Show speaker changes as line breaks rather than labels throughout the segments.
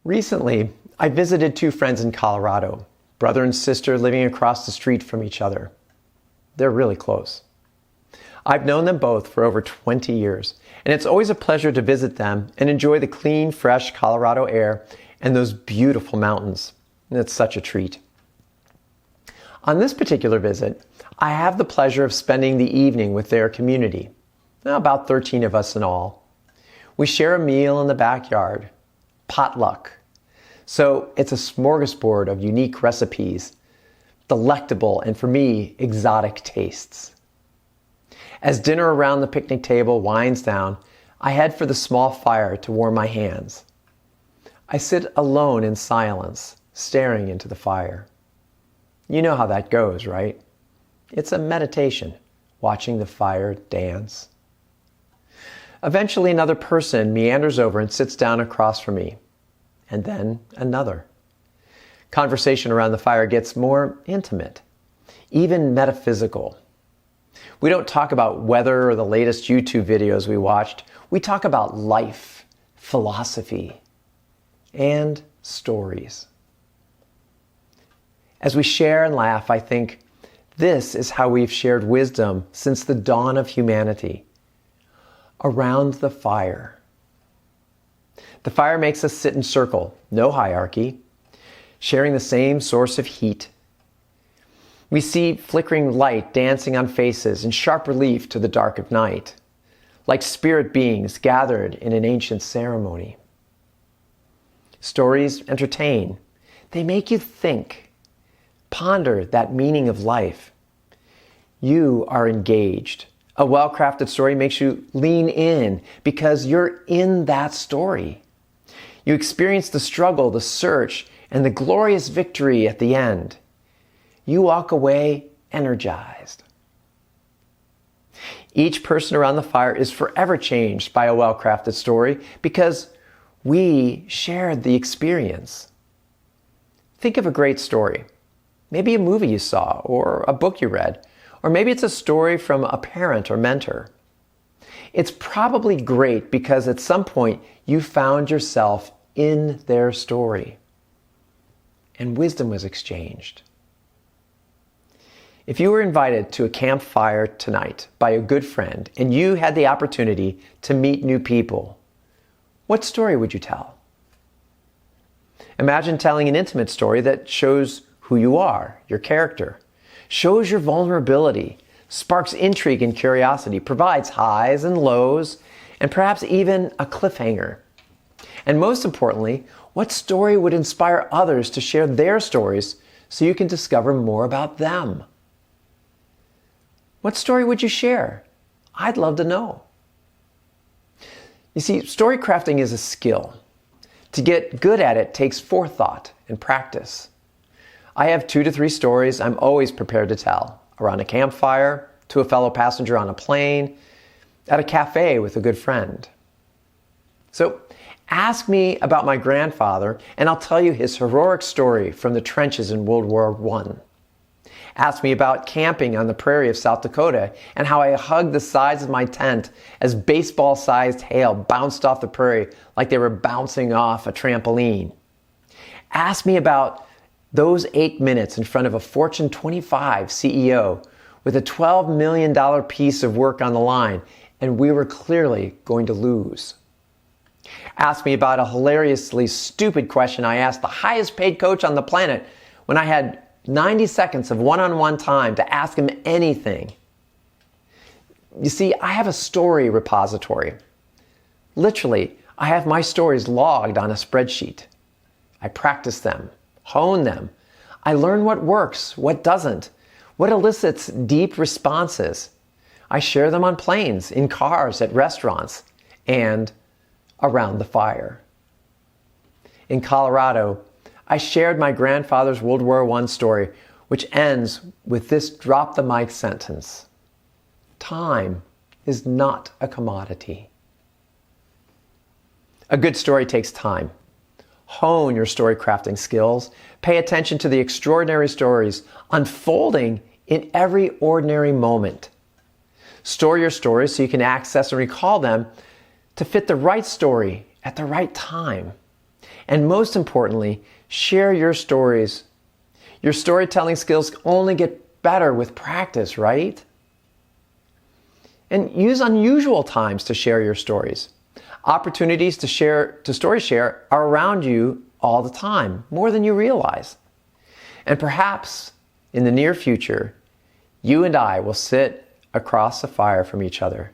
Recently, I visited two friends in Colorado, brother and sister living across the street from each other. They're really close. I've known them both for over 20 years, and it's always a pleasure to visit them and enjoy the clean, fresh Colorado air and those beautiful mountains. And it's such a treat. On this particular visit, I have the pleasure of spending the evening with their community, about 13 of us in all. We share a meal in the backyard, potluck. So it's a smorgasbord of unique recipes, delectable and for me, exotic tastes. As dinner around the picnic table winds down, I head for the small fire to warm my hands. I sit alone in silence, staring into the fire. You know how that goes, right? It's a meditation, watching the fire dance. Eventually another person meanders over and sits down across from me, and then another. Conversation around the fire gets more intimate, even metaphysical. We don't talk about weather or the latest YouTube videos we watched. We talk about life, philosophy, and stories. As we share and laugh, I think this is how we've shared wisdom since the dawn of humanity. Around the fire. The fire makes us sit in circle, no hierarchy, sharing the same source of heat. We see flickering light dancing on faces in sharp relief to the dark of night, like spirit beings gathered in an ancient ceremony. Stories entertain. They make you think, ponder that meaning of life. You are engaged. A well-crafted story makes you lean in because you're in that story. You experience the struggle, the search, and the glorious victory at the end. You walk away energized. Each person around the fire is forever changed by a well-crafted story because we shared the experience. Think of a great story. Maybe a movie you saw or a book you read, or maybe it's a story from a parent or mentor. It's probably great because at some point you found yourself in their story and wisdom was exchanged. If you were invited to a campfire tonight by a good friend and you had the opportunity to meet new people, what story would you tell? Imagine telling an intimate story that shows who you are, your character, shows your vulnerability, sparks intrigue and curiosity, provides highs and lows, and perhaps even a cliffhanger. And most importantly, what story would inspire others to share their stories so you can discover more about them? What story would you share? I'd love to know. You see, story crafting is a skill. To get good at it takes forethought and practice. I have 2 to 3 stories I'm always prepared to tell, around a campfire, to a fellow passenger on a plane, at a cafe with a good friend. So ask me about my grandfather and I'll tell you his heroic story from the trenches in World War I. Ask me about camping on the prairie of South Dakota and how I hugged the sides of my tent as baseball-sized hail bounced off the prairie like they were bouncing off a trampoline. Ask me about those 8 minutes in front of a Fortune 25 CEO with a $12 million piece of work on the line, and we were clearly going to lose. Ask me about a hilariously stupid question I asked the highest paid coach on the planet when I had 90 seconds of one-on-one time to ask him anything. You see, I have a story repository. Literally, I have my stories logged on a spreadsheet. I practice them, hone them. I learn what works, what doesn't, what elicits deep responses. I share them on planes, in cars, at restaurants, and around the fire. In Colorado, I shared my grandfather's World War I story, which ends with this drop the mic sentence. Time is not a commodity. A good story takes time. Hone your story crafting skills. Pay attention to the extraordinary stories unfolding in every ordinary moment. Store your stories so you can access and recall them to fit the right story at the right time. And most importantly, share your stories. Your storytelling skills only get better with practice, right? And use unusual times to share your stories. Opportunities to story share are around you all the time, more than you realize. And perhaps in the near future, you and I will sit across the fire from each other,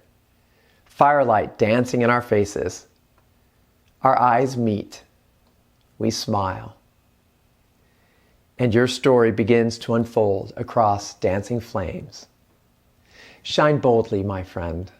firelight dancing in our faces. Our eyes meet. We smile. And your story begins to unfold across dancing flames. Shine boldly, my friend.